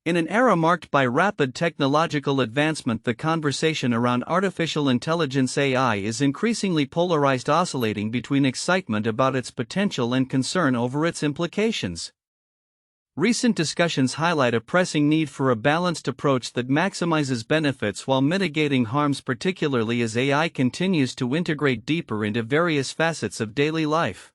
In an era marked by rapid technological advancement, the conversation around artificial intelligence (AI) is increasingly polarized, oscillating between excitement about its potential and concern over its implications. Recent discussions highlight a pressing need for a balanced approach that maximizes benefits while mitigating harms, particularly as AI continues to integrate deeper into various facets of daily life.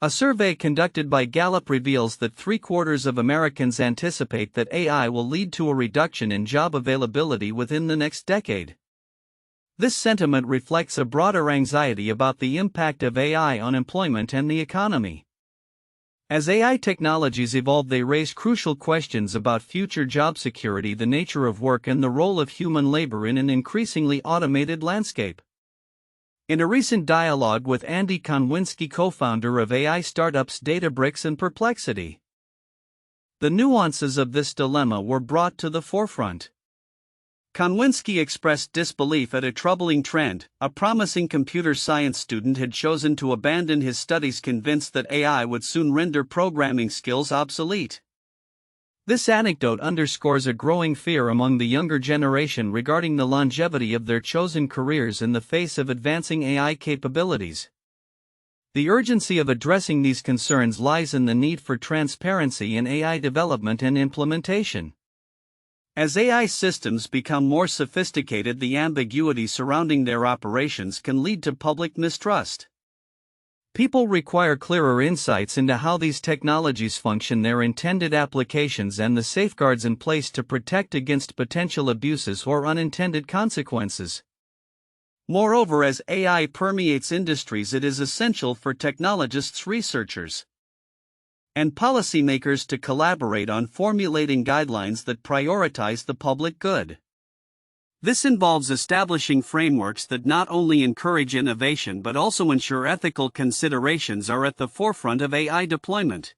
A survey conducted by Gallup reveals that 3/4 of Americans anticipate that AI will lead to a reduction in job availability within the next decade. This sentiment reflects a broader anxiety about the impact of AI on employment and the economy. As AI technologies evolve, they raise crucial questions about future job security, the nature of work, and the role of human labor in an increasingly automated landscape. In a recent dialogue with Andy Konwinski, co-founder of AI startups Databricks and Perplexity, the nuances of this dilemma were brought to the forefront. Konwinski expressed disbelief at a troubling trend. A promising computer science student had chosen to abandon his studies, convinced that AI would soon render programming skills obsolete. This anecdote underscores a growing fear among the younger generation regarding the longevity of their chosen careers in the face of advancing AI capabilities. The urgency of addressing these concerns lies in the need for transparency in AI development and implementation. As AI systems become more sophisticated, the ambiguity surrounding their operations can lead to public mistrust. People require clearer insights into how these technologies function, their intended applications, and the safeguards in place to protect against potential abuses or unintended consequences. Moreover, as AI permeates industries, it is essential for technologists, researchers, and policymakers to collaborate on formulating guidelines that prioritize the public good. This involves establishing frameworks that not only encourage innovation but also ensure ethical considerations are at the forefront of AI deployment.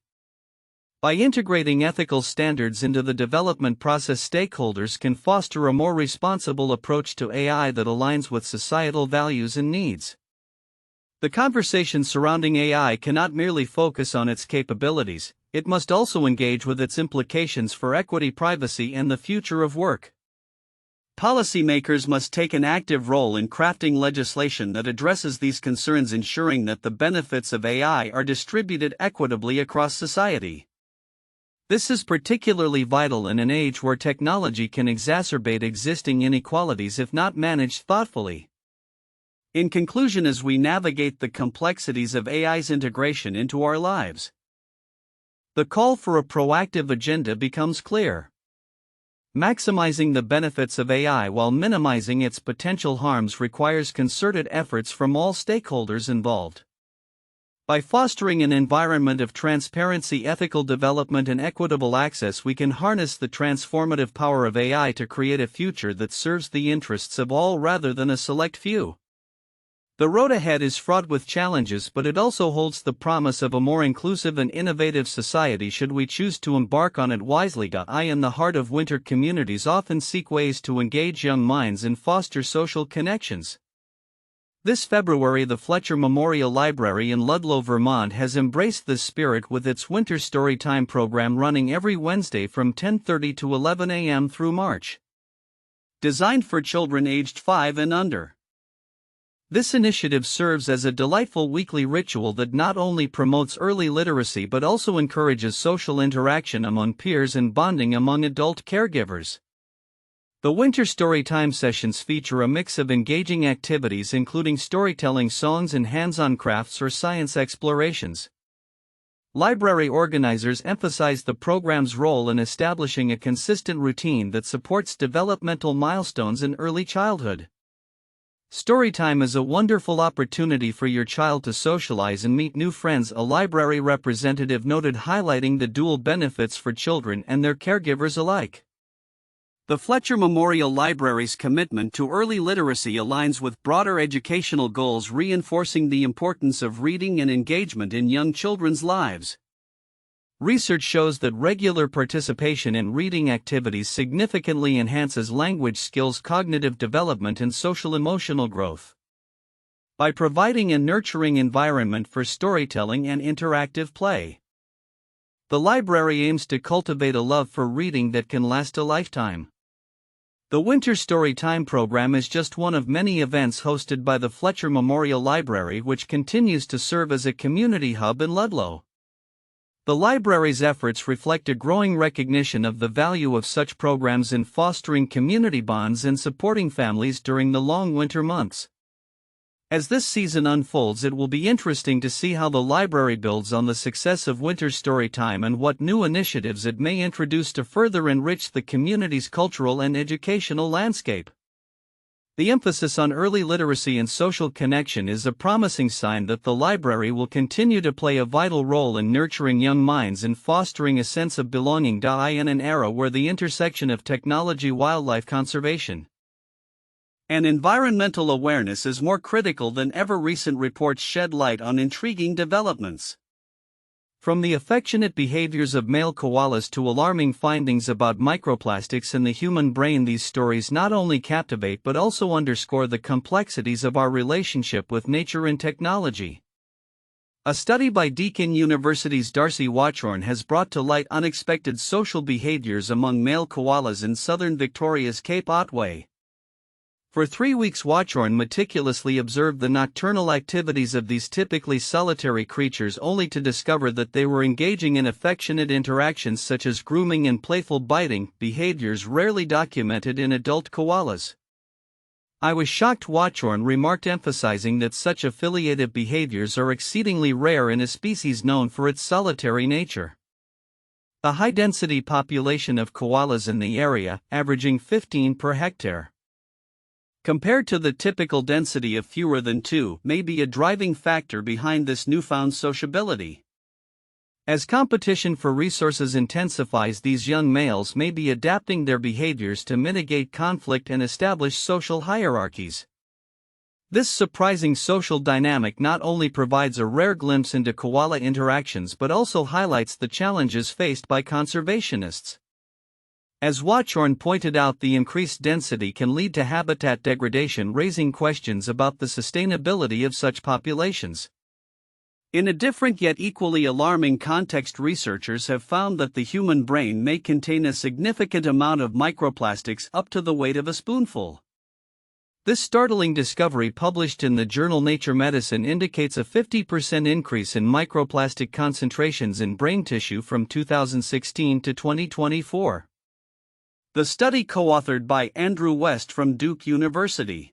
By integrating ethical standards into the development process, stakeholders can foster a more responsible approach to AI that aligns with societal values and needs. The conversation surrounding AI cannot merely focus on its capabilities, it must also engage with its implications for equity, privacy, and the future of work. Policymakers must take an active role in crafting legislation that addresses these concerns, ensuring that the benefits of AI are distributed equitably across society. This is particularly vital in an age where technology can exacerbate existing inequalities if not managed thoughtfully. In conclusion, as we navigate the complexities of AI's integration into our lives, the call for a proactive agenda becomes clear. Maximizing the benefits of AI while minimizing its potential harms requires concerted efforts from all stakeholders involved. By fostering an environment of transparency, ethical development, and equitable access, we can harness the transformative power of AI to create a future that serves the interests of all rather than a select few. The road ahead is fraught with challenges, but it also holds the promise of a more inclusive and innovative society should we choose to embark on it wisely. In the heart of winter, communities often seek ways to engage young minds and foster social connections. This February, the Fletcher Memorial Library in Ludlow, Vermont has embraced this spirit with its Winter Storytime program running every Wednesday from 10:30 to 11 a.m. through March. Designed for children aged 5 and under, this initiative serves as a delightful weekly ritual that not only promotes early literacy but also encourages social interaction among peers and bonding among adult caregivers. The Winter Storytime sessions feature a mix of engaging activities including storytelling, songs, and hands-on crafts or science explorations. Library organizers emphasize the program's role in establishing a consistent routine that supports developmental milestones in early childhood. Storytime is a wonderful opportunity for your child to socialize and meet new friends, a library representative noted, highlighting the dual benefits for children and their caregivers alike. The Fletcher Memorial Library's commitment to early literacy aligns with broader educational goals, reinforcing the importance of reading and engagement in young children's lives. Research shows that regular participation in reading activities significantly enhances language skills, cognitive development, and social-emotional growth. By providing a nurturing environment for storytelling and interactive play, The library aims to cultivate a love for reading that can last a lifetime. The Winter Story Time program is just one of many events hosted by the Fletcher Memorial Library, which continues to serve as a community hub in Ludlow. The library's efforts reflect a growing recognition of the value of such programs in fostering community bonds and supporting families during the long winter months. As this season unfolds, it will be interesting to see how the library builds on the success of Winter Story Time and what new initiatives it may introduce to further enrich the community's cultural and educational landscape. The emphasis on early literacy and social connection is a promising sign that the library will continue to play a vital role in nurturing young minds and fostering a sense of belonging in an era where the intersection of technology-wildlife conservation and environmental awareness is more critical than ever. Recent reports shed light on intriguing developments. From the affectionate behaviors of male koalas to alarming findings about microplastics in the human brain, these stories not only captivate but also underscore the complexities of our relationship with nature and technology. A study by Deakin University's Darcy Watchorn has brought to light unexpected social behaviors among male koalas in southern Victoria's Cape Otway. For 3 weeks, Watchorn meticulously observed the nocturnal activities of these typically solitary creatures, only to discover that they were engaging in affectionate interactions such as grooming and playful biting, behaviors rarely documented in adult koalas. "I was shocked," Watchorn remarked, emphasizing that such affiliative behaviors are exceedingly rare in a species known for its solitary nature. A high-density population of koalas in the area, averaging 15 per hectare, compared to the typical density of fewer than 2, may be a driving factor behind this newfound sociability. As competition for resources intensifies, these young males may be adapting their behaviors to mitigate conflict and establish social hierarchies. This surprising social dynamic not only provides a rare glimpse into koala interactions but also highlights the challenges faced by conservationists. As Watchorn pointed out, the increased density can lead to habitat degradation, raising questions about the sustainability of such populations. In a different yet equally alarming context, researchers have found that the human brain may contain a significant amount of microplastics, up to the weight of a spoonful. This startling discovery, published in the journal Nature Medicine, indicates a 50% increase in microplastic concentrations in brain tissue from 2016 to 2024. The study, co-authored by Andrew West from Duke University,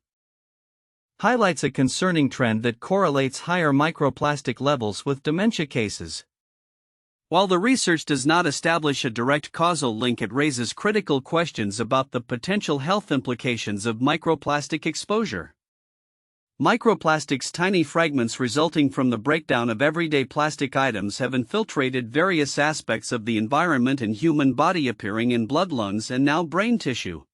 highlights a concerning trend that correlates higher microplastic levels with dementia cases. While the research does not establish a direct causal link, it raises critical questions about the potential health implications of microplastic exposure. Microplastics, tiny fragments resulting from the breakdown of everyday plastic items, have infiltrated various aspects of the environment and human body, appearing in blood, lungs, and now brain tissue.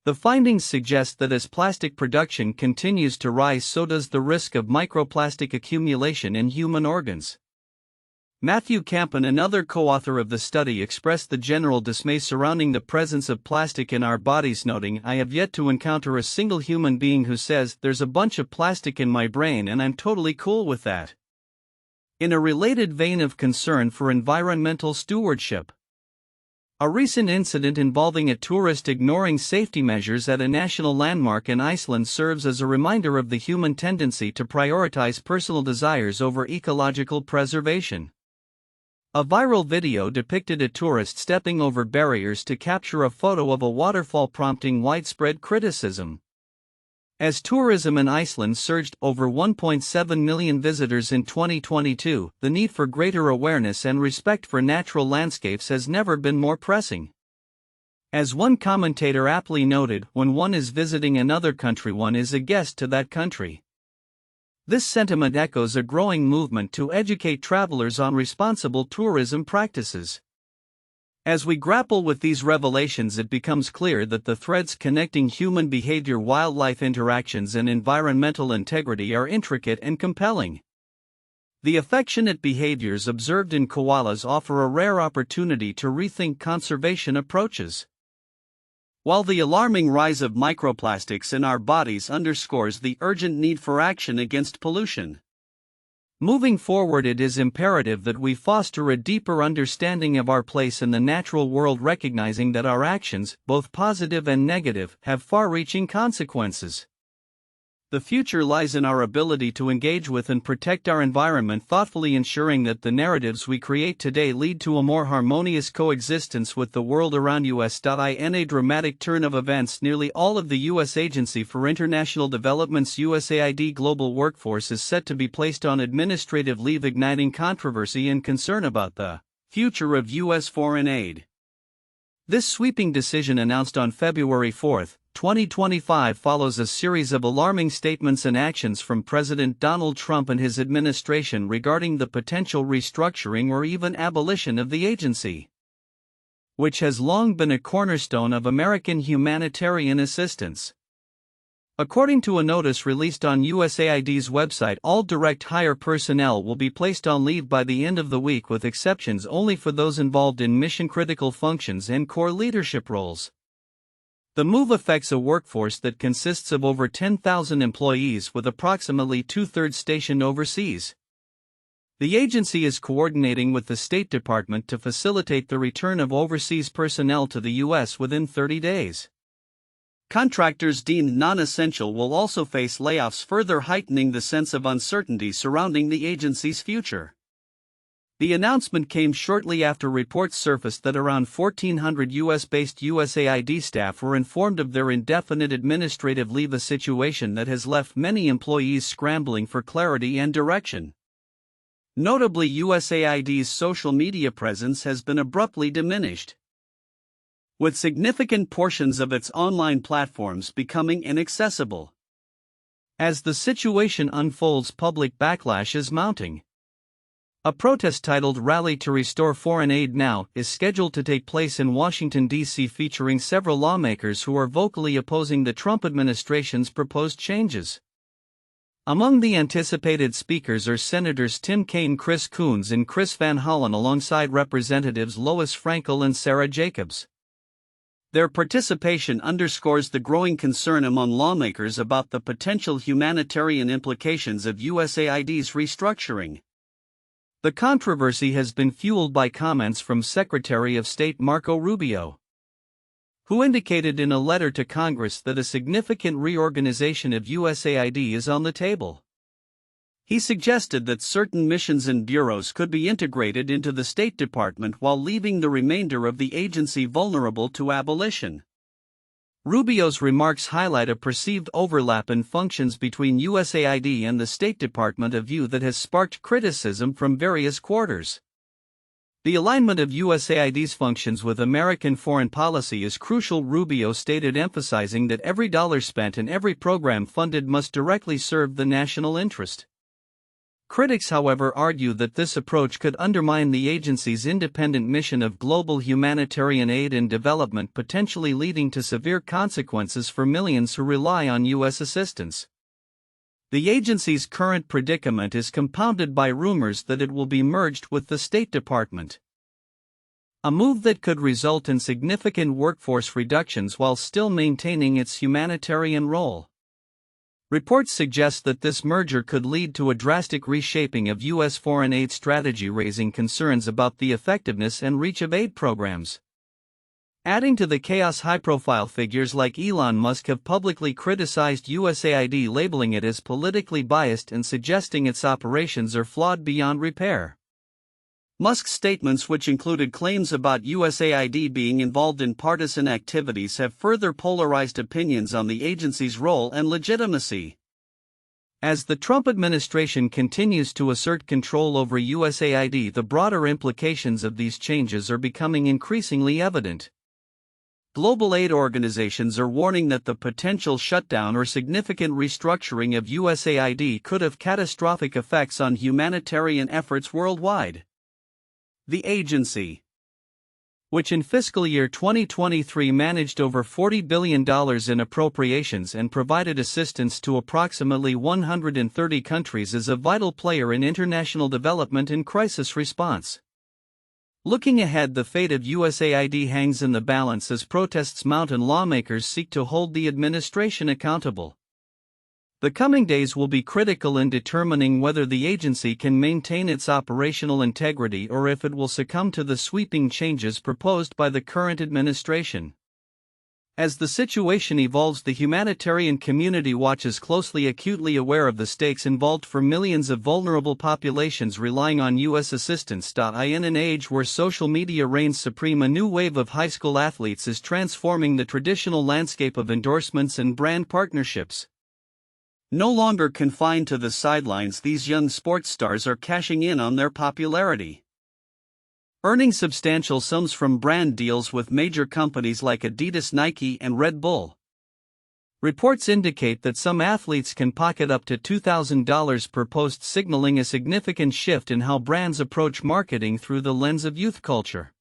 The findings suggest that as plastic production continues to rise, so does the risk of microplastic accumulation in human organs. Matthew Campen, another co-author of the study, expressed the general dismay surrounding the presence of plastic in our bodies, noting, "I have yet to encounter a single human being who says, 'There's a bunch of plastic in my brain and I'm totally cool with that.'" In a related vein of concern for environmental stewardship, a recent incident involving a tourist ignoring safety measures at a national landmark in Iceland serves as a reminder of the human tendency to prioritize personal desires over ecological preservation. A viral video depicted a tourist stepping over barriers to capture a photo of a waterfall, prompting widespread criticism. As tourism in Iceland surged, over 1.7 million visitors in 2022, the need for greater awareness and respect for natural landscapes has never been more pressing. As one commentator aptly noted, when one is visiting another country, one is a guest to that country. This sentiment echoes a growing movement to educate travelers on responsible tourism practices. As we grapple with these revelations, it becomes clear that the threads connecting human behavior, wildlife interactions, and environmental integrity are intricate and compelling. The affectionate behaviors observed in koalas offer a rare opportunity to rethink conservation approaches. While the alarming rise of microplastics in our bodies underscores the urgent need for action against pollution, Moving forward, it is imperative that we foster a deeper understanding of our place in the natural world, recognizing that our actions, both positive and negative, have far-reaching consequences. The future lies in our ability to engage with and protect our environment thoughtfully, ensuring that the narratives we create today lead to a more harmonious coexistence with the world around us. In a dramatic turn of events, nearly all of the U.S. Agency for International Development's USAID global workforce is set to be placed on administrative leave, igniting controversy and concern about the future of U.S. foreign aid. This sweeping decision, announced on February 4, 2025, follows a series of alarming statements and actions from President Donald Trump and his administration regarding the potential restructuring or even abolition of the agency, which has long been a cornerstone of American humanitarian assistance. According to a notice released on USAID's website, all direct hire personnel will be placed on leave by the end of the week, with exceptions only for those involved in mission-critical functions and core leadership roles. The move affects a workforce that consists of over 10,000 employees, with approximately two-thirds stationed overseas. The agency is coordinating with the State Department to facilitate the return of overseas personnel to the U.S. within 30 days. Contractors deemed non-essential will also face layoffs, further heightening the sense of uncertainty surrounding the agency's future. The announcement came shortly after reports surfaced that around 1,400 U.S.-based USAID staff were informed of their indefinite administrative leave, a situation that has left many employees scrambling for clarity and direction. Notably, USAID's social media presence has been abruptly diminished, with significant portions of its online platforms becoming inaccessible. As the situation unfolds, public backlash is mounting. A protest titled "Rally to Restore Foreign Aid Now" is scheduled to take place in Washington, D.C., featuring several lawmakers who are vocally opposing the Trump administration's proposed changes. Among the anticipated speakers are Senators Tim Kaine, Chris Coons, and Chris Van Hollen, alongside Representatives Lois Frankel and Sarah Jacobs. Their participation underscores the growing concern among lawmakers about the potential humanitarian implications of USAID's restructuring. The controversy has been fueled by comments from Secretary of State Marco Rubio, who indicated in a letter to Congress that a significant reorganization of USAID is on the table. He suggested that certain missions and bureaus could be integrated into the State Department while leaving the remainder of the agency vulnerable to abolition. Rubio's remarks highlight a perceived overlap in functions between USAID and the State Department, a view that has sparked criticism from various quarters. The alignment of USAID's functions with American foreign policy is crucial, Rubio stated, emphasizing that every dollar spent and every program funded must directly serve the national interest. Critics, however, argue that this approach could undermine the agency's independent mission of global humanitarian aid and development, potentially leading to severe consequences for millions who rely on U.S. assistance. The agency's current predicament is compounded by rumors that it will be merged with the State Department, a move that could result in significant workforce reductions while still maintaining its humanitarian role. Reports suggest that this merger could lead to a drastic reshaping of U.S. foreign aid strategy, raising concerns about the effectiveness and reach of aid programs. Adding to the chaos, high-profile figures like Elon Musk have publicly criticized USAID, labeling it as politically biased and suggesting its operations are flawed beyond repair. Musk's statements, which included claims about USAID being involved in partisan activities, have further polarized opinions on the agency's role and legitimacy. As the Trump administration continues to assert control over USAID, the broader implications of these changes are becoming increasingly evident. Global aid organizations are warning that the potential shutdown or significant restructuring of USAID could have catastrophic effects on humanitarian efforts worldwide. The agency, which in fiscal year 2023 managed over $40 billion in appropriations and provided assistance to approximately 130 countries, is a vital player in international development and crisis response. Looking ahead, the fate of USAID hangs in the balance as protests mount and lawmakers seek to hold the administration accountable. The coming days will be critical in determining whether the agency can maintain its operational integrity or if it will succumb to the sweeping changes proposed by the current administration. As the situation evolves, the humanitarian community watches closely, acutely aware of the stakes involved for millions of vulnerable populations relying on U.S. assistance. In an age where social media reigns supreme, a new wave of high school athletes is transforming the traditional landscape of endorsements and brand partnerships. No longer confined to the sidelines, these young sports stars are cashing in on their popularity, earning substantial sums from brand deals with major companies like Adidas, Nike, and Red Bull. Reports indicate that some athletes can pocket up to $2,000 per post, signaling a significant shift in how brands approach marketing through the lens of youth culture.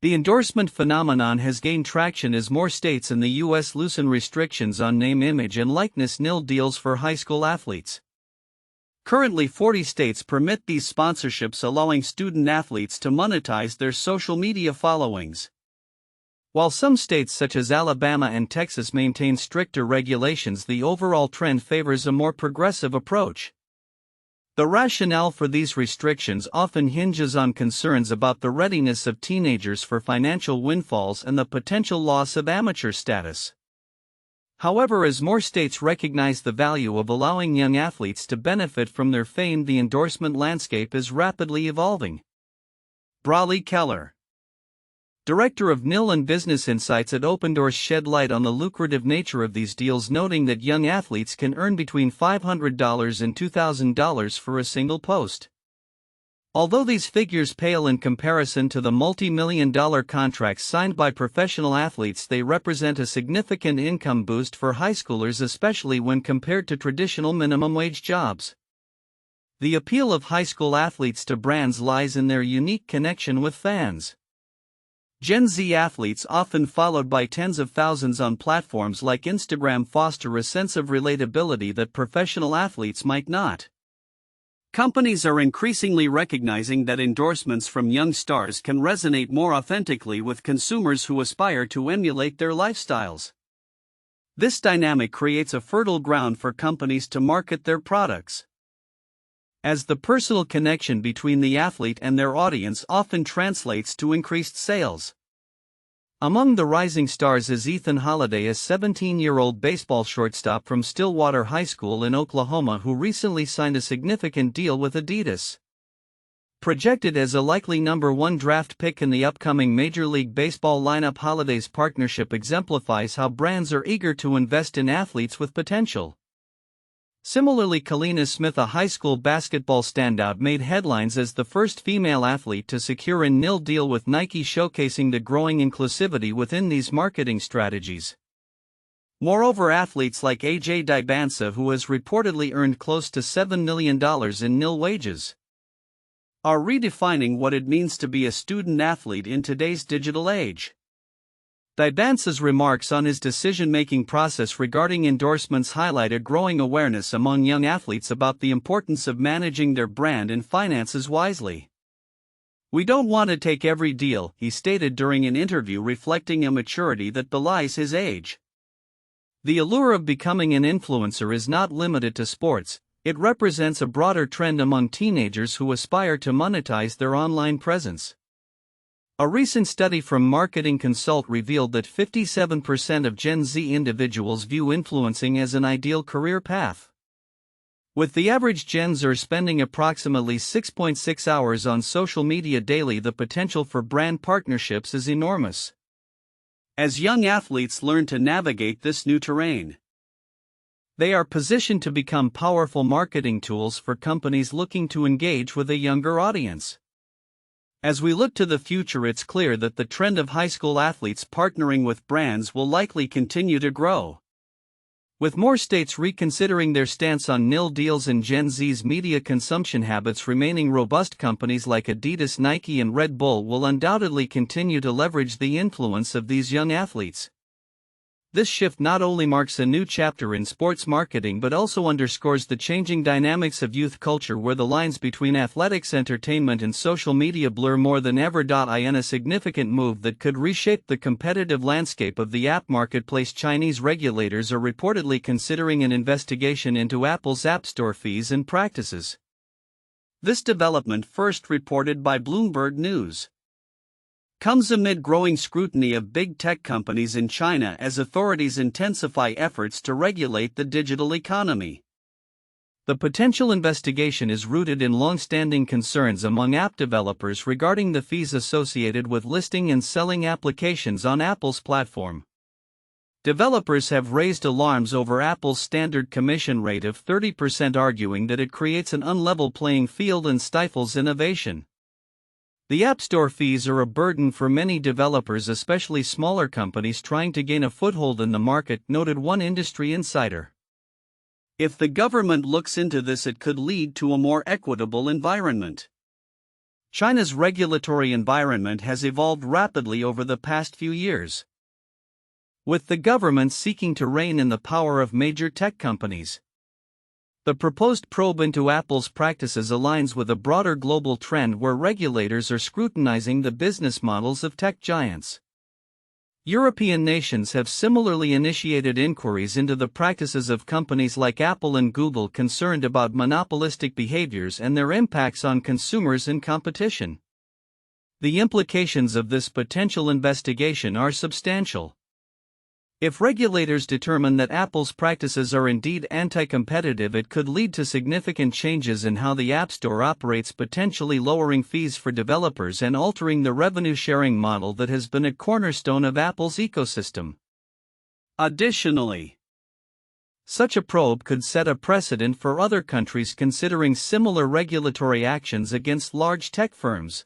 The endorsement phenomenon has gained traction as more states in the U.S. loosen restrictions on name, image, and likeness nil deals for high school athletes. Currently, 40 states permit these sponsorships, allowing student athletes to monetize their social media followings. While some states such as Alabama and Texas maintain stricter regulations, the overall trend favors a more progressive approach. The rationale for these restrictions often hinges on concerns about the readiness of teenagers for financial windfalls and the potential loss of amateur status. However, as more states recognize the value of allowing young athletes to benefit from their fame, the endorsement landscape is rapidly evolving. Brawley Keller, director of NIL and Business Insights at Opendoors, shed light on the lucrative nature of these deals, noting that young athletes can earn between $500 and $2,000 for a single post. Although these figures pale in comparison to the multi-million-dollar contracts signed by professional athletes, they represent a significant income boost for high schoolers, especially when compared to traditional minimum wage jobs. The appeal of high school athletes to brands lies in their unique connection with fans. Gen Z athletes, often followed by tens of thousands on platforms like Instagram, foster a sense of relatability that professional athletes might not. Companies are increasingly recognizing that endorsements from young stars can resonate more authentically with consumers who aspire to emulate their lifestyles. This dynamic creates a fertile ground for companies to market their products, as the personal connection between the athlete and their audience often translates to increased sales. Among the rising stars is Ethan Holiday, a 17-year-old baseball shortstop from Stillwater High School in Oklahoma who recently signed a significant deal with Adidas. Projected as a likely number 1 draft pick in the upcoming Major League Baseball lineup, Holiday's partnership exemplifies how brands are eager to invest in athletes with potential. Similarly, Kalina Smith, a high school basketball standout, made headlines as the first female athlete to secure a NIL deal with Nike, showcasing the growing inclusivity within these marketing strategies. Moreover, athletes like AJ Dybantsa, who has reportedly earned close to $7 million in NIL wages, are redefining what it means to be a student athlete in today's digital age. Dybantsa's remarks on his decision-making process regarding endorsements highlight a growing awareness among young athletes about the importance of managing their brand and finances wisely. "We don't want to take every deal," he stated during an interview, reflecting a maturity that belies his age. The allure of becoming an influencer is not limited to sports. It represents a broader trend among teenagers who aspire to monetize their online presence. A recent study from Marketing Consult revealed that 57% of Gen Z individuals view influencing as an ideal career path, with the average Gen Zer spending approximately 6.6 hours on social media daily. The potential for brand partnerships is enormous, as young athletes learn to navigate this new terrain. They are positioned to become powerful marketing tools for companies looking to engage with a younger audience. As we look to the future, it's clear that the trend of high school athletes partnering with brands will likely continue to grow. With more states reconsidering their stance on NIL deals and Gen Z's media consumption habits remaining robust, companies like Adidas, Nike, and Red Bull will undoubtedly continue to leverage the influence of these young athletes. This shift not only marks a new chapter in sports marketing but also underscores the changing dynamics of youth culture, where the lines between athletics, entertainment, and social media blur more than ever. In a significant move that could reshape the competitive landscape of the app marketplace, Chinese regulators are reportedly considering an investigation into Apple's App Store fees and practices. This development, first reported by Bloomberg News, comes amid growing scrutiny of big tech companies in China as authorities intensify efforts to regulate the digital economy. The potential investigation is rooted in long-standing concerns among app developers regarding the fees associated with listing and selling applications on Apple's platform. Developers have raised alarms over Apple's standard commission rate of 30%, arguing that it creates an unlevel playing field and stifles innovation. The App Store fees are a burden for many developers, especially smaller companies trying to gain a foothold in the market, noted one industry insider. If the government looks into this, it could lead to a more equitable environment. China's regulatory environment has evolved rapidly over the past few years, with the government seeking to rein in the power of major tech companies. The proposed probe into Apple's practices aligns with a broader global trend where regulators are scrutinizing the business models of tech giants. European nations have similarly initiated inquiries into the practices of companies like Apple and Google, concerned about monopolistic behaviors and their impacts on consumers and competition. The implications of this potential investigation are substantial. If regulators determine that Apple's practices are indeed anti-competitive, it could lead to significant changes in how the App Store operates, potentially lowering fees for developers and altering the revenue-sharing model that has been a cornerstone of Apple's ecosystem. Additionally, such a probe could set a precedent for other countries considering similar regulatory actions against large tech firms.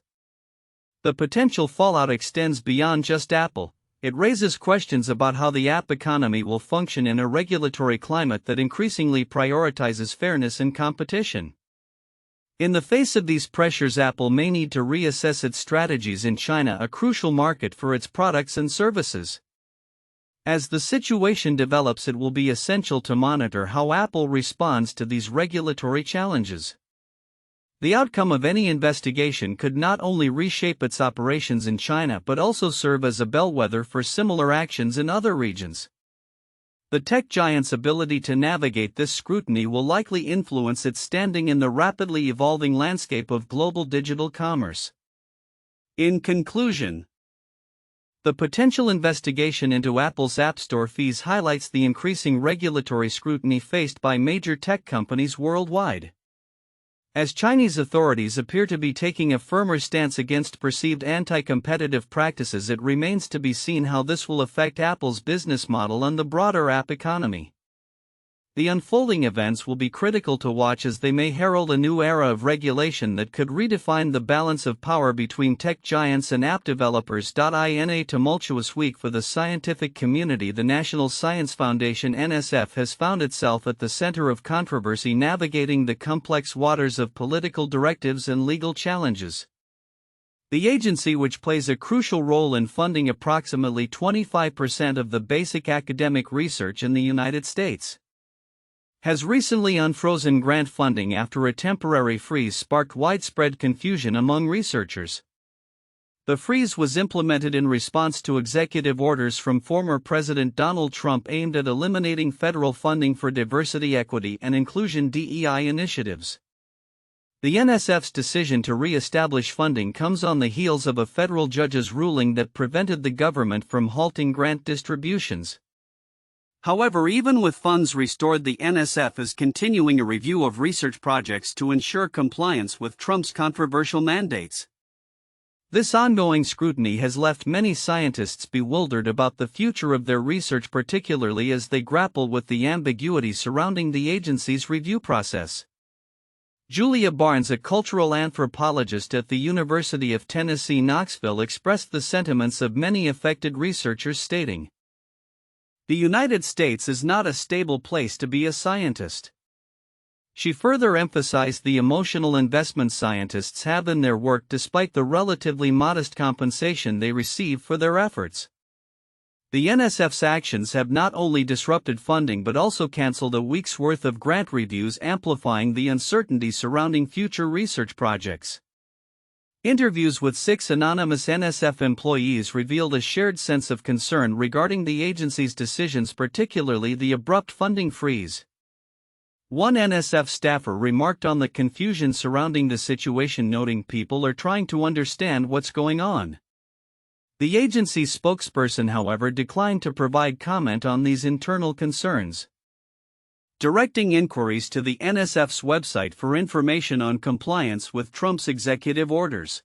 The potential fallout extends beyond just Apple. It raises questions about how the app economy will function in a regulatory climate that increasingly prioritizes fairness and competition. In the face of these pressures, Apple may need to reassess its strategies in China, a crucial market for its products and services. As the situation develops, it will be essential to monitor how Apple responds to these regulatory challenges. The outcome of any investigation could not only reshape its operations in China but also serve as a bellwether for similar actions in other regions. The tech giant's ability to navigate this scrutiny will likely influence its standing in the rapidly evolving landscape of global digital commerce. In conclusion, the potential investigation into Apple's App Store fees highlights the increasing regulatory scrutiny faced by major tech companies worldwide. As Chinese authorities appear to be taking a firmer stance against perceived anti-competitive practices, it remains to be seen how this will affect Apple's business model and the broader app economy. The unfolding events will be critical to watch, as they may herald a new era of regulation that could redefine the balance of power between tech giants and app developers. In a tumultuous week for the scientific community, the National Science Foundation (NSF) has found itself at the center of controversy, navigating the complex waters of political directives and legal challenges. The agency, which plays a crucial role in funding approximately 25% of the basic academic research in the United States, has recently unfrozen grant funding after a temporary freeze sparked widespread confusion among researchers. The freeze was implemented in response to executive orders from former President Donald Trump aimed at eliminating federal funding for diversity, equity, and inclusion (DEI) initiatives. The NSF's decision to re-establish funding comes on the heels of a federal judge's ruling that prevented the government from halting grant distributions. However, even with funds restored, the NSF is continuing a review of research projects to ensure compliance with Trump's controversial mandates. This ongoing scrutiny has left many scientists bewildered about the future of their research, particularly as they grapple with the ambiguity surrounding the agency's review process. Julia Barnes, a cultural anthropologist at the University of Tennessee, Knoxville, expressed the sentiments of many affected researchers, stating, "The United States is not a stable place to be a scientist." She further emphasized the emotional investment scientists have in their work despite the relatively modest compensation they receive for their efforts. The NSF's actions have not only disrupted funding but also cancelled a week's worth of grant reviews, amplifying the uncertainty surrounding future research projects. Interviews with 6 anonymous NSF employees revealed a shared sense of concern regarding the agency's decisions, particularly the abrupt funding freeze. One NSF staffer remarked on the confusion surrounding the situation, noting people are trying to understand what's going on. The agency's spokesperson, however, declined to provide comment on these internal concerns, directing inquiries to the NSF's website for information on compliance with Trump's executive orders.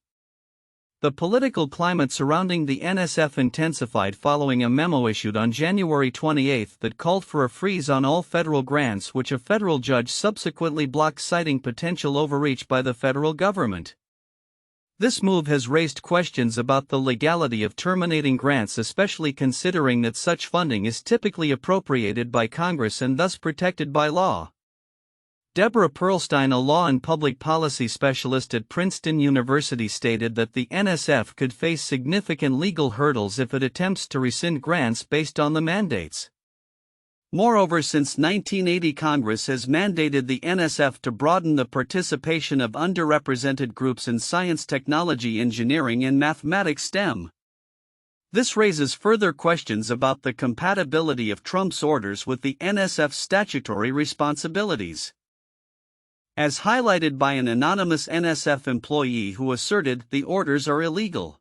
The political climate surrounding the NSF intensified following a memo issued on January 28 that called for a freeze on all federal grants, which a federal judge subsequently blocked, citing potential overreach by the federal government. This move has raised questions about the legality of terminating grants, especially considering that such funding is typically appropriated by Congress and thus protected by law. Deborah Pearlstein, a law and public policy specialist at Princeton University, stated that the NSF could face significant legal hurdles if it attempts to rescind grants based on the mandates. Moreover, since 1980, Congress has mandated the NSF to broaden the participation of underrepresented groups in science, technology, engineering, and mathematics (STEM). This raises further questions about the compatibility of Trump's orders with the NSF's statutory responsibilities. As highlighted by an anonymous NSF employee who asserted the orders are illegal.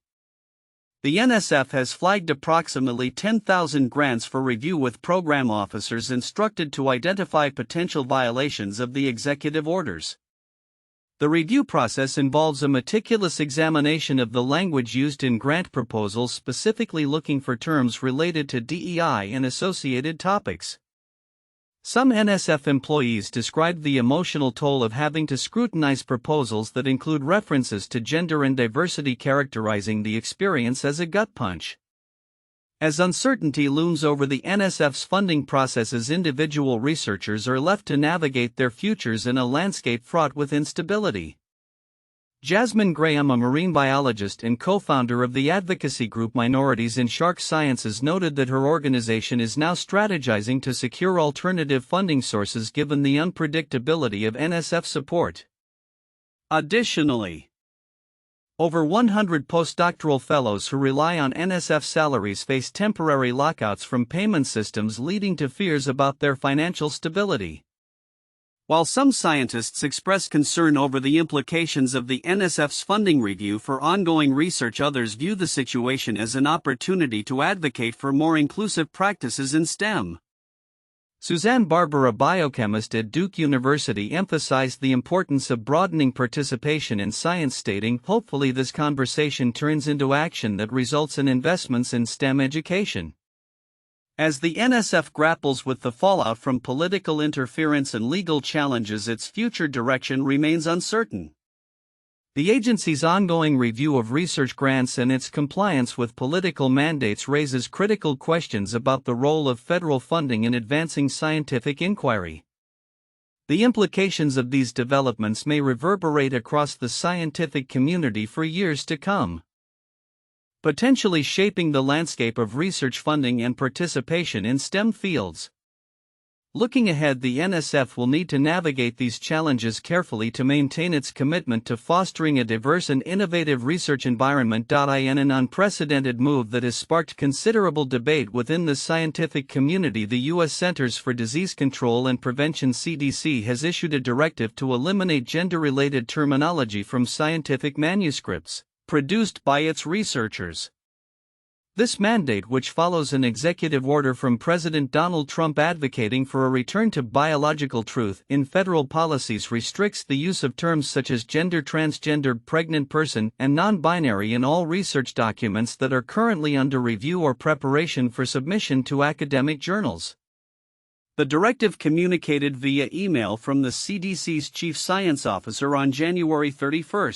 The NSF has flagged approximately 10,000 grants for review, with program officers instructed to identify potential violations of the executive orders. The review process involves a meticulous examination of the language used in grant proposals, specifically looking for terms related to DEI and associated topics. Some NSF employees described the emotional toll of having to scrutinize proposals that include references to gender and diversity, characterizing the experience as a gut punch. As uncertainty looms over the NSF's funding processes, individual researchers are left to navigate their futures in a landscape fraught with instability. Jasmine Graham, a marine biologist and co-founder of the advocacy group Minorities in Shark Sciences, noted that her organization is now strategizing to secure alternative funding sources given the unpredictability of NSF support. Additionally, over 100 postdoctoral fellows who rely on NSF salaries face temporary lockouts from payment systems, leading to fears about their financial stability. While some scientists express concern over the implications of the NSF's funding review for ongoing research, others view the situation as an opportunity to advocate for more inclusive practices in STEM. Suzanne Barber, a biochemist at Duke University, emphasized the importance of broadening participation in science, stating, "Hopefully this conversation turns into action that results in investments in STEM education." As the NSF grapples with the fallout from political interference and legal challenges, its future direction remains uncertain. The agency's ongoing review of research grants and its compliance with political mandates raises critical questions about the role of federal funding in advancing scientific inquiry. The implications of these developments may reverberate across the scientific community for years to come, potentially shaping the landscape of research funding and participation in STEM fields. Looking ahead, the NSF will need to navigate these challenges carefully to maintain its commitment to fostering a diverse and innovative research environment. In an unprecedented move that has sparked considerable debate within the scientific community, the U.S. Centers for Disease Control and Prevention (CDC) has issued a directive to eliminate gender-related terminology from scientific manuscripts produced by its researchers. This mandate, which follows an executive order from President Donald Trump advocating for a return to biological truth in federal policies, restricts the use of terms such as gender, transgendered, pregnant person, and non-binary in all research documents that are currently under review or preparation for submission to academic journals. The directive, communicated via email from the CDC's chief science officer on January 31,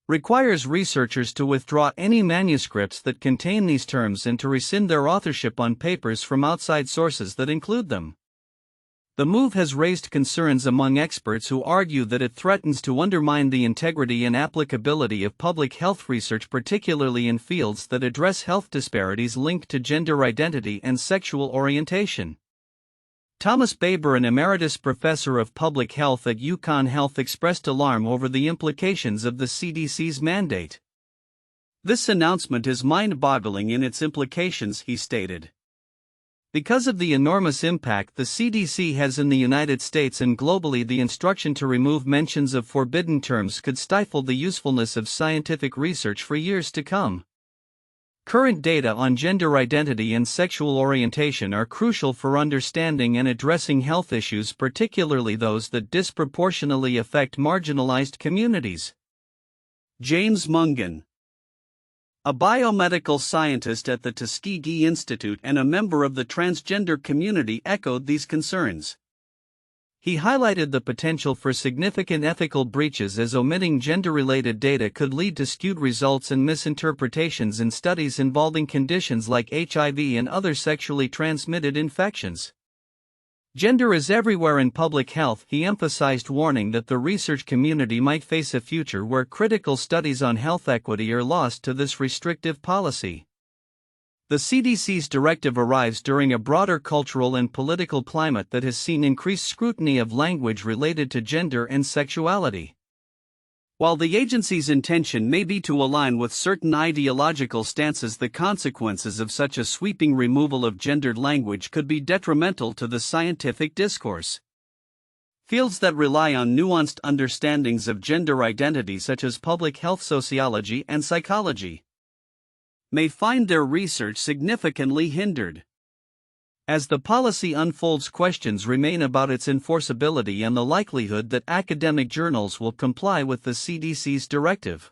requires researchers to withdraw any manuscripts that contain these terms and to rescind their authorship on papers from outside sources that include them. The move has raised concerns among experts who argue that it threatens to undermine the integrity and applicability of public health research, particularly in fields that address health disparities linked to gender identity and sexual orientation. Thomas Baber, an emeritus professor of public health at UConn Health, expressed alarm over the implications of the CDC's mandate. "This announcement is mind-boggling in its implications," he stated. Because of the enormous impact the CDC has in the United States and globally, the instruction to remove mentions of forbidden terms could stifle the usefulness of scientific research for years to come. Current data on gender identity and sexual orientation are crucial for understanding and addressing health issues, particularly those that disproportionately affect marginalized communities. James Mungan, a biomedical scientist at the Tuskegee Institute and a member of the transgender community, echoed these concerns. He highlighted the potential for significant ethical breaches, as omitting gender-related data could lead to skewed results and misinterpretations in studies involving conditions like HIV and other sexually transmitted infections. Gender is everywhere in public health, he emphasized, warning that the research community might face a future where critical studies on health equity are lost to this restrictive policy. The CDC's directive arrives during a broader cultural and political climate that has seen increased scrutiny of language related to gender and sexuality. While the agency's intention may be to align with certain ideological stances, the consequences of such a sweeping removal of gendered language could be detrimental to the scientific discourse. Fields that rely on nuanced understandings of gender identity, such as public health sociology and psychology, may find their research significantly hindered. As the policy unfolds, questions remain about its enforceability and the likelihood that academic journals will comply with the CDC's directive.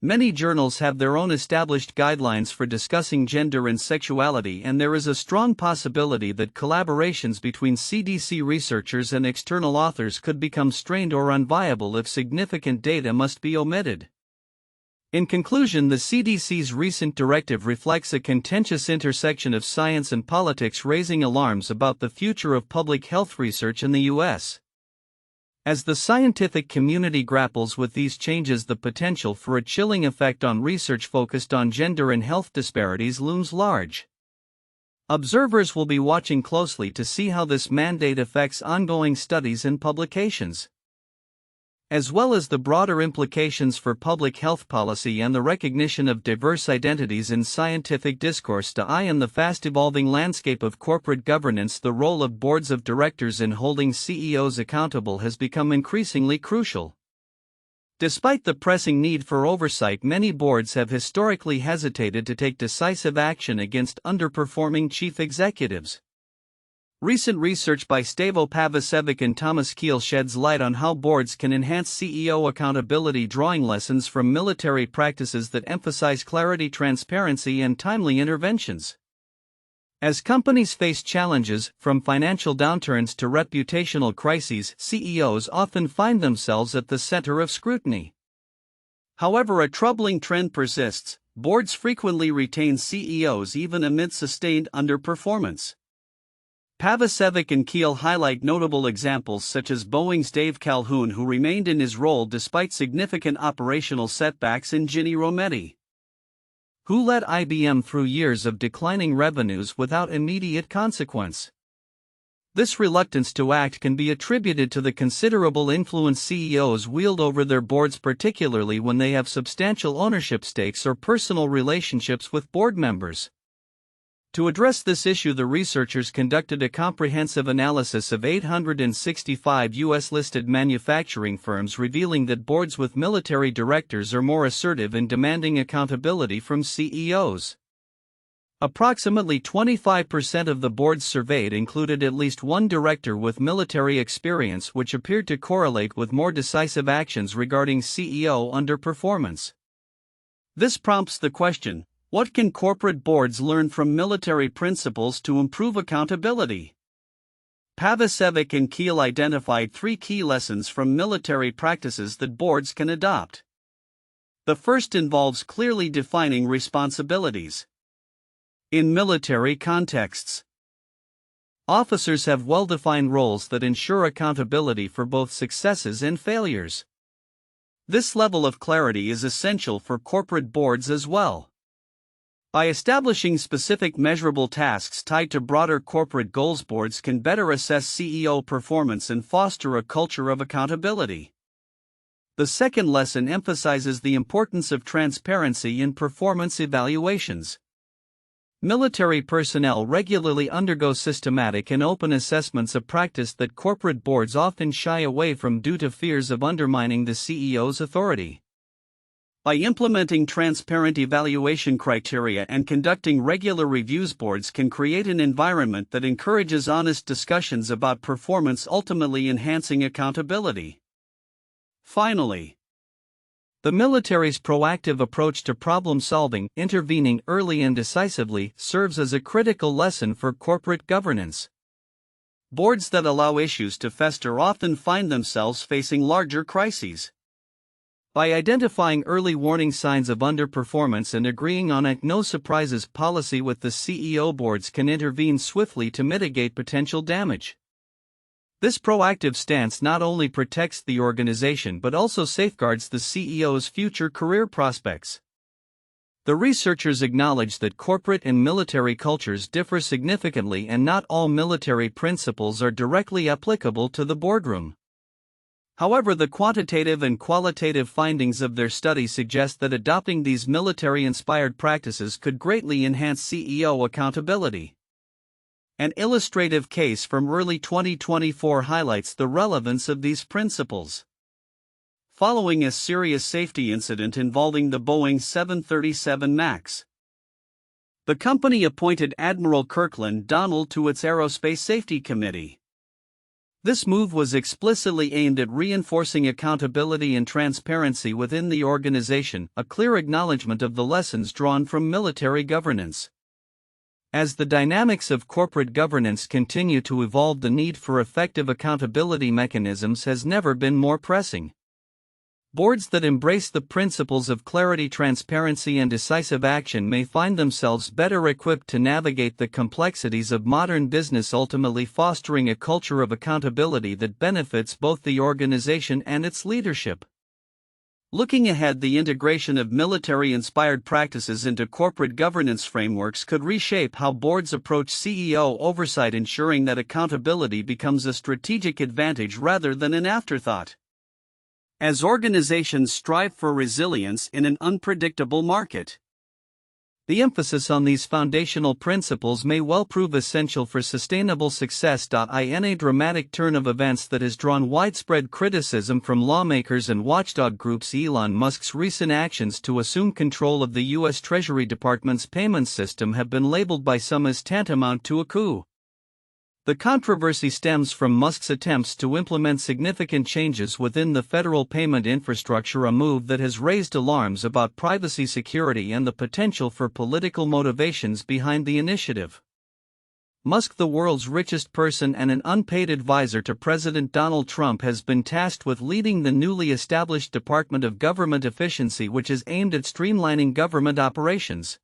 Many journals have their own established guidelines for discussing gender and sexuality, and there is a strong possibility that collaborations between CDC researchers and external authors could become strained or unviable if significant data must be omitted. In conclusion, the CDC's recent directive reflects a contentious intersection of science and politics, raising alarms about the future of public health research in the U.S. As the scientific community grapples with these changes, the potential for a chilling effect on research focused on gender and health disparities looms large. Observers will be watching closely to see how this mandate affects ongoing studies and publications, as well as the broader implications for public health policy and the recognition of diverse identities in scientific discourse. In the fast-evolving landscape of corporate governance, the role of boards of directors in holding CEOs accountable has become increasingly crucial. Despite the pressing need for oversight, many boards have historically hesitated to take decisive action against underperforming chief executives. Recent research by Stavo Pavisevic and Thomas Keel sheds light on how boards can enhance CEO accountability, drawing lessons from military practices that emphasize clarity, transparency, and timely interventions. As companies face challenges, from financial downturns to reputational crises, CEOs often find themselves at the center of scrutiny. However, a troubling trend persists: boards frequently retain CEOs even amid sustained underperformance. Pavisevic and Keel highlight notable examples such as Boeing's Dave Calhoun, who remained in his role despite significant operational setbacks, and Ginny Rometty, who led IBM through years of declining revenues without immediate consequence. This reluctance to act can be attributed to the considerable influence CEOs wield over their boards, particularly when they have substantial ownership stakes or personal relationships with board members. To address this issue, the researchers conducted a comprehensive analysis of 865 U.S.-listed manufacturing firms, revealing that boards with military directors are more assertive in demanding accountability from CEOs. Approximately 25% of the boards surveyed included at least one director with military experience, which appeared to correlate with more decisive actions regarding CEO underperformance. This prompts the question: what can corporate boards learn from military principles to improve accountability? Pavisevic and Keel identified 3 key lessons from military practices that boards can adopt. The first involves clearly defining responsibilities. In military contexts, Officers have well-defined roles that ensure accountability for both successes and failures. This level of clarity is essential for corporate boards as well. By establishing specific measurable tasks tied to broader corporate goals, boards can better assess CEO performance and foster a culture of accountability. The second lesson emphasizes the importance of transparency in performance evaluations. Military personnel regularly undergo systematic and open assessments, a practice that corporate boards often shy away from due to fears of undermining the CEO's authority. By implementing transparent evaluation criteria and conducting regular reviews, boards can create an environment that encourages honest discussions about performance, ultimately enhancing accountability. Finally, the military's proactive approach to problem-solving, intervening early and decisively, serves as a critical lesson for corporate governance. Boards that allow issues to fester often find themselves facing larger crises. By identifying early warning signs of underperformance and agreeing on a no-surprises policy with the CEO, boards can intervene swiftly to mitigate potential damage. This proactive stance not only protects the organization but also safeguards the CEO's future career prospects. The researchers acknowledge that corporate and military cultures differ significantly, and not all military principles are directly applicable to the boardroom. However, the quantitative and qualitative findings of their study suggest that adopting these military-inspired practices could greatly enhance CEO accountability. An illustrative case from early 2024 highlights the relevance of these principles. Following a serious safety incident involving the Boeing 737 MAX, the company appointed Admiral Kirkland Donald to its Aerospace Safety Committee. This move was explicitly aimed at reinforcing accountability and transparency within the organization, a clear acknowledgement of the lessons drawn from military governance. As the dynamics of corporate governance continue to evolve, the need for effective accountability mechanisms has never been more pressing. Boards that embrace the principles of clarity, transparency, and decisive action may find themselves better equipped to navigate the complexities of modern business, ultimately fostering a culture of accountability that benefits both the organization and its leadership. Looking ahead, the integration of military-inspired practices into corporate governance frameworks could reshape how boards approach CEO oversight, ensuring that accountability becomes a strategic advantage rather than an afterthought. As organizations strive for resilience in an unpredictable market, the emphasis on these foundational principles may well prove essential for sustainable success. In a dramatic turn of events that has drawn widespread criticism from lawmakers and watchdog groups, Elon Musk's recent actions to assume control of the U.S. Treasury Department's payments system have been labeled by some as tantamount to a coup. The controversy stems from Musk's attempts to implement significant changes within the federal payment infrastructure, a move that has raised alarms about privacy, security, and the potential for political motivations behind the initiative. Musk, the world's richest person and an unpaid advisor to President Donald Trump, has been tasked with leading the newly established Department of Government Efficiency, which is aimed at streamlining government operations.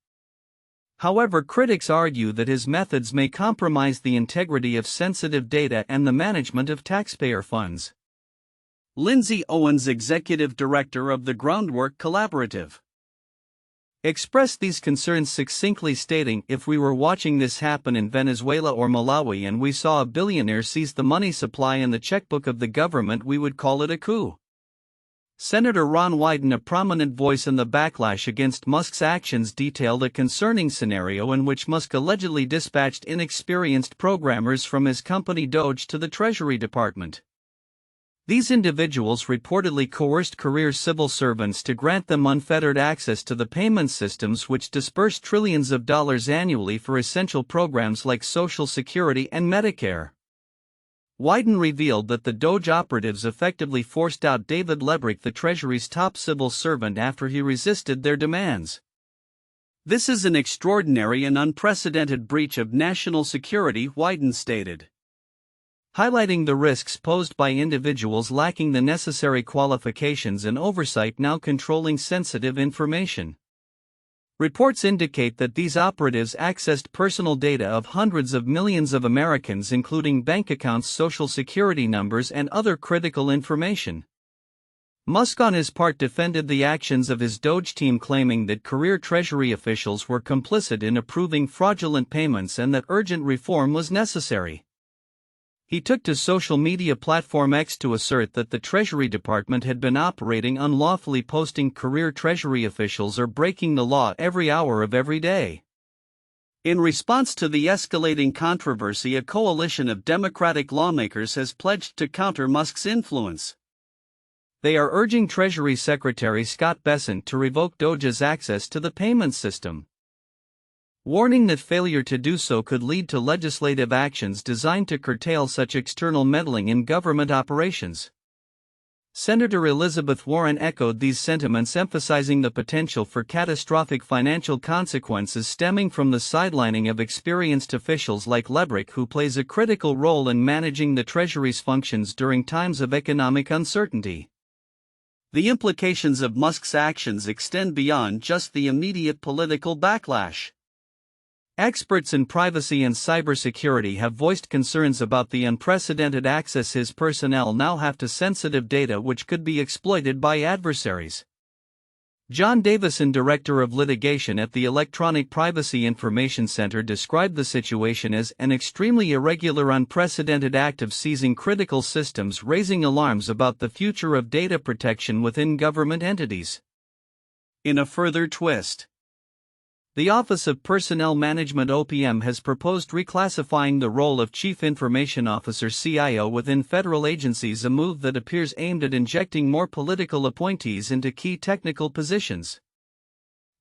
However, critics argue that his methods may compromise the integrity of sensitive data and the management of taxpayer funds. Lindsay Owens, executive director of the Groundwork Collaborative, expressed these concerns succinctly, stating, "If we were watching this happen in Venezuela or Malawi and we saw a billionaire seize the money supply in the checkbook of the government, we would call it a coup." Senator Ron Wyden, a prominent voice in the backlash against Musk's actions, detailed a concerning scenario in which Musk allegedly dispatched inexperienced programmers from his company Doge to the Treasury Department. These individuals reportedly coerced career civil servants to grant them unfettered access to the payment systems which disperse trillions of dollars annually for essential programs like Social Security and Medicare. Wyden revealed that the Doge operatives effectively forced out David Lebrick, the Treasury's top civil servant, after he resisted their demands. "This is an extraordinary and unprecedented breach of national security," Wyden stated, highlighting the risks posed by individuals lacking the necessary qualifications and oversight now controlling sensitive information. Reports indicate that these operatives accessed personal data of hundreds of millions of Americans, including bank accounts, social security numbers, and other critical information. Musk on his part defended the actions of his Doge team, claiming that career Treasury officials were complicit in approving fraudulent payments and that urgent reform was necessary. He took to social media platform X to assert that the Treasury Department had been operating unlawfully, posting career Treasury officials are breaking the law every hour of every day. In response to the escalating controversy, a coalition of Democratic lawmakers has pledged to counter Musk's influence. They are urging Treasury Secretary Scott Bessent to revoke Doge's access to the payment system, warning that failure to do so could lead to legislative actions designed to curtail such external meddling in government operations. Senator Elizabeth Warren echoed these sentiments, emphasizing the potential for catastrophic financial consequences stemming from the sidelining of experienced officials like Lebrick, who plays a critical role in managing the Treasury's functions during times of economic uncertainty. The implications of Musk's actions extend beyond just the immediate political backlash. Experts in privacy and cybersecurity have voiced concerns about the unprecedented access his personnel now have to sensitive data which could be exploited by adversaries. John Davison, director of litigation at the Electronic Privacy Information Center, described the situation as an extremely irregular, unprecedented act of seizing critical systems, raising alarms about the future of data protection within government entities. In a further twist, the Office of Personnel Management (OPM) has proposed reclassifying the role of Chief Information Officer (CIO) within federal agencies, a move that appears aimed at injecting more political appointees into key technical positions.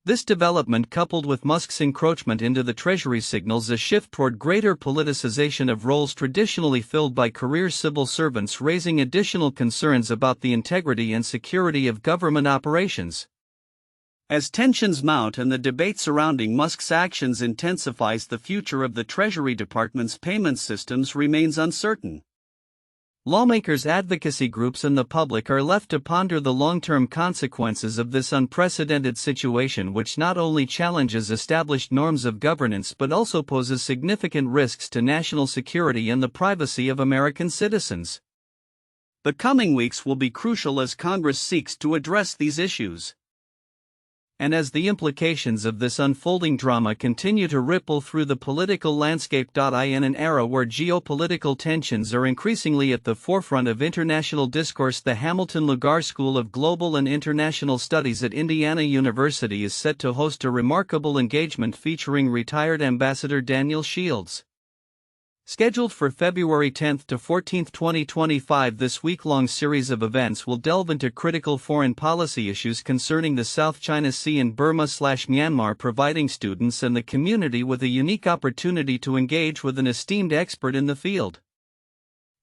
This development, coupled with Musk's encroachment into the Treasury, signals a shift toward greater politicization of roles traditionally filled by career civil servants, raising additional concerns about the integrity and security of government operations. As tensions mount and the debate surrounding Musk's actions intensifies, the future of the Treasury Department's payment systems remains uncertain. Lawmakers, advocacy groups, and the public are left to ponder the long-term consequences of this unprecedented situation, which not only challenges established norms of governance but also poses significant risks to national security and the privacy of American citizens. The coming weeks will be crucial as Congress seeks to address these issues, and as the implications of this unfolding drama continue to ripple through the political landscape. In an era where geopolitical tensions are increasingly at the forefront of international discourse, the Hamilton Lugar School of Global and International Studies at Indiana University is set to host a remarkable engagement featuring retired Ambassador Daniel Shields. Scheduled for February 10 to 14, 2025, this week-long series of events will delve into critical foreign policy issues concerning the South China Sea and Burma/Myanmar, providing students and the community with a unique opportunity to engage with an esteemed expert in the field.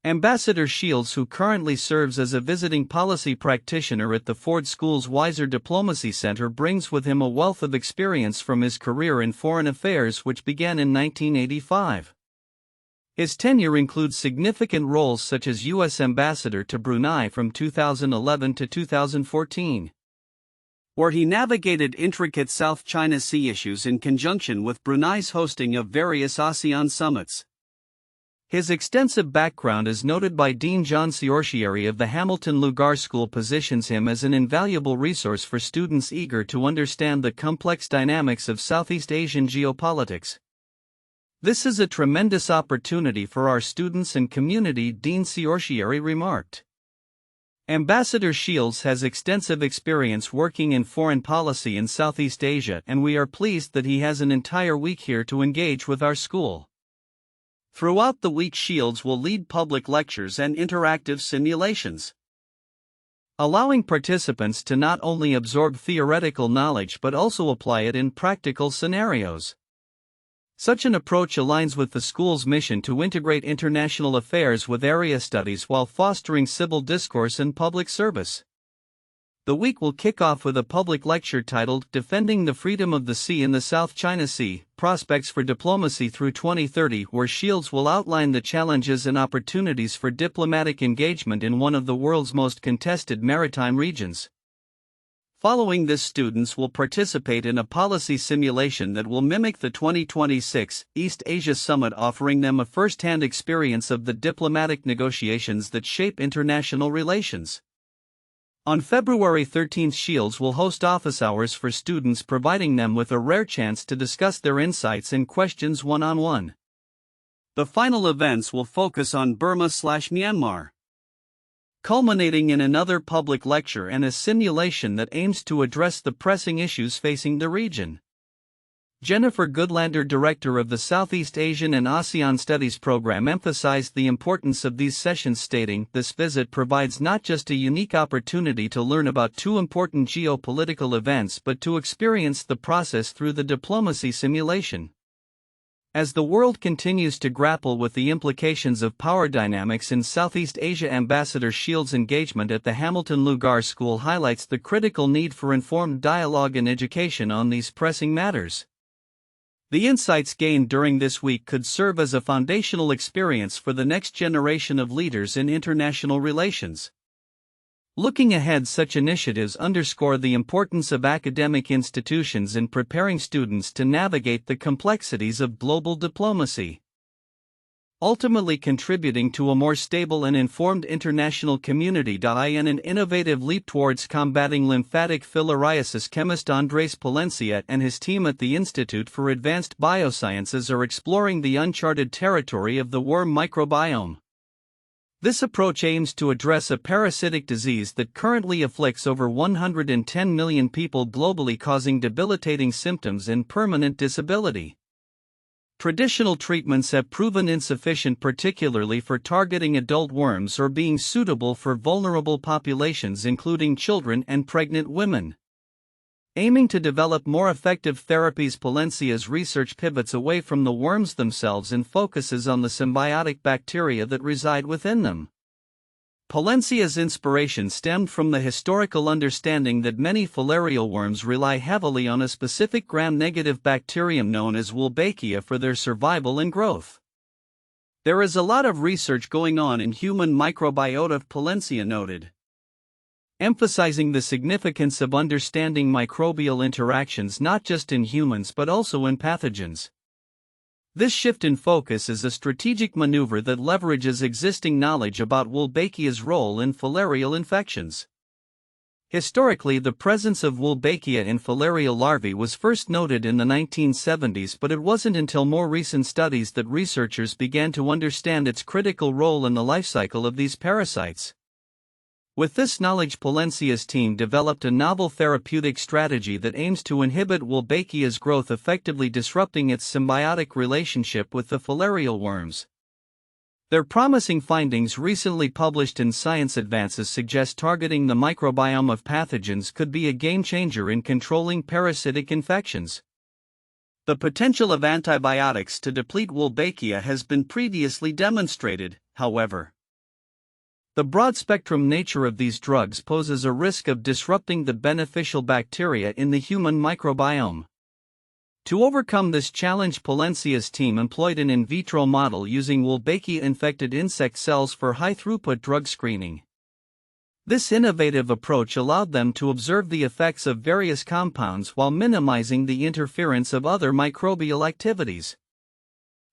Ambassador Shields, who currently serves as a visiting policy practitioner at the Ford School's Weiser Diplomacy Center, brings with him a wealth of experience from his career in foreign affairs, which began in 1985. His tenure includes significant roles such as U.S. Ambassador to Brunei from 2011 to 2014, where he navigated intricate South China Sea issues in conjunction with Brunei's hosting of various ASEAN summits. His extensive background, as noted by Dean John Ciorcieri of the Hamilton Lugar School, positions him as an invaluable resource for students eager to understand the complex dynamics of Southeast Asian geopolitics. "This is a tremendous opportunity for our students and community," Dean Ciorcieri remarked. Ambassador Shields has extensive experience working in foreign policy in Southeast Asia, and we are pleased that he has an entire week here to engage with our school. Throughout the week, Shields will lead public lectures and interactive simulations, allowing participants to not only absorb theoretical knowledge but also apply it in practical scenarios. Such an approach aligns with the school's mission to integrate international affairs with area studies while fostering civil discourse and public service. The week will kick off with a public lecture titled "Defending the Freedom of the Sea in the South China Sea: Prospects for Diplomacy Through 2030", where Shields will outline the challenges and opportunities for diplomatic engagement in one of the world's most contested maritime regions. Following this, students will participate in a policy simulation that will mimic the 2026 East Asia Summit, offering them a first-hand experience of the diplomatic negotiations that shape international relations. On February 13, Shields will host office hours for students, providing them with a rare chance to discuss their insights and questions one-on-one. The final events will focus on Burma/Myanmar, culminating in another public lecture and a simulation that aims to address the pressing issues facing the region. Jennifer Goodlander, director of the Southeast Asian and ASEAN Studies program, emphasized the importance of these sessions, stating, "This visit provides not just a unique opportunity to learn about two important geopolitical events but to experience the process through the diplomacy simulation." As the world continues to grapple with the implications of power dynamics in Southeast Asia, Ambassador Shields' engagement at the Hamilton Lugar School highlights the critical need for informed dialogue and education on these pressing matters. The insights gained during this week could serve as a foundational experience for the next generation of leaders in international relations. Looking ahead, such initiatives underscore the importance of academic institutions in preparing students to navigate the complexities of global diplomacy, ultimately contributing to a more stable and informed international community. In an innovative leap towards combating lymphatic filariasis, chemist Andres Palencia and his team at the Institute for Advanced Biosciences are exploring the uncharted territory of the worm microbiome. This approach aims to address a parasitic disease that currently afflicts over 110 million people globally, causing debilitating symptoms and permanent disability. Traditional treatments have proven insufficient, particularly for targeting adult worms or being suitable for vulnerable populations, including children and pregnant women. Aiming to develop more effective therapies, Palencia's research pivots away from the worms themselves and focuses on the symbiotic bacteria that reside within them. Palencia's inspiration stemmed from the historical understanding that many filarial worms rely heavily on a specific gram-negative bacterium known as Wolbachia for their survival and growth. "There is a lot of research going on in human microbiota," Palencia noted, emphasizing the significance of understanding microbial interactions not just in humans but also in pathogens. This shift in focus is a strategic maneuver that leverages existing knowledge about Wolbachia's role in filarial infections. Historically, the presence of Wolbachia in filarial larvae was first noted in the 1970s, but it wasn't until more recent studies that researchers began to understand its critical role in the life cycle of these parasites. With this knowledge, Palencia's team developed a novel therapeutic strategy that aims to inhibit Wolbachia's growth, effectively disrupting its symbiotic relationship with the filarial worms. Their promising findings, recently published in Science Advances, suggest targeting the microbiome of pathogens could be a game-changer in controlling parasitic infections. The potential of antibiotics to deplete Wolbachia has been previously demonstrated, however. The broad-spectrum nature of these drugs poses a risk of disrupting the beneficial bacteria in the human microbiome. To overcome this challenge, Palencia's team employed an in vitro model using Wolbachia-infected insect cells for high-throughput drug screening. This innovative approach allowed them to observe the effects of various compounds while minimizing the interference of other microbial activities.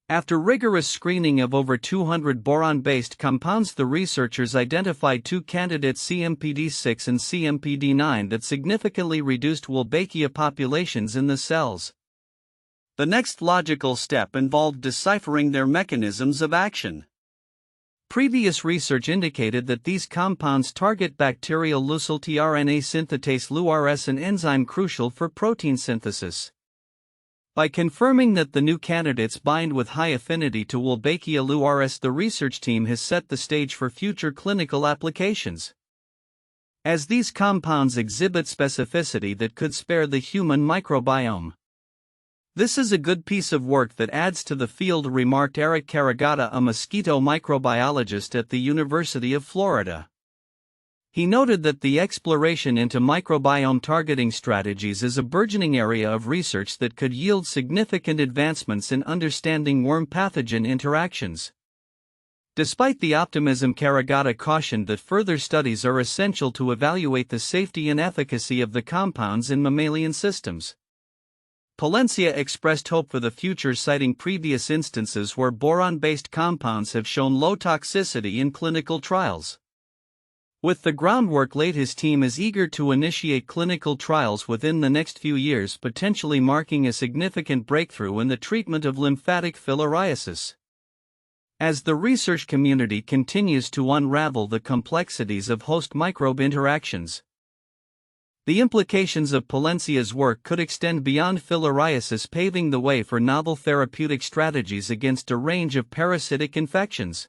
After rigorous screening of over 200 boron-based compounds, the researchers identified two candidates, CMPD6 and CMPD9, that significantly reduced Wolbachia populations in the cells. The next logical step involved deciphering their mechanisms of action. Previous research indicated that these compounds target bacterial leucyl tRNA synthetase LURS, an enzyme crucial for protein synthesis. By confirming that the new candidates bind with high affinity to Wolbachia LURS, the research team has set the stage for future clinical applications. As these compounds exhibit specificity that could spare the human microbiome. "This is a good piece of work that adds to the field," remarked Eric Carragata, a mosquito microbiologist at the University of Florida. He noted that the exploration into microbiome targeting strategies is a burgeoning area of research that could yield significant advancements in understanding worm-pathogen interactions. Despite the optimism, Karagata cautioned that further studies are essential to evaluate the safety and efficacy of the compounds in mammalian systems. Palencia expressed hope for the future, citing previous instances where boron-based compounds have shown low toxicity in clinical trials. With the groundwork laid, his team is eager to initiate clinical trials within the next few years, potentially marking a significant breakthrough in the treatment of lymphatic filariasis. As the research community continues to unravel the complexities of host-microbe interactions, the implications of Palencia's work could extend beyond filariasis, paving the way for novel therapeutic strategies against a range of parasitic infections.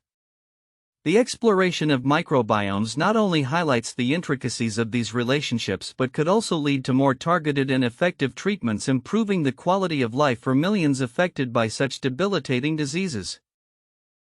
The exploration of microbiomes not only highlights the intricacies of these relationships but could also lead to more targeted and effective treatments, improving the quality of life for millions affected by such debilitating diseases.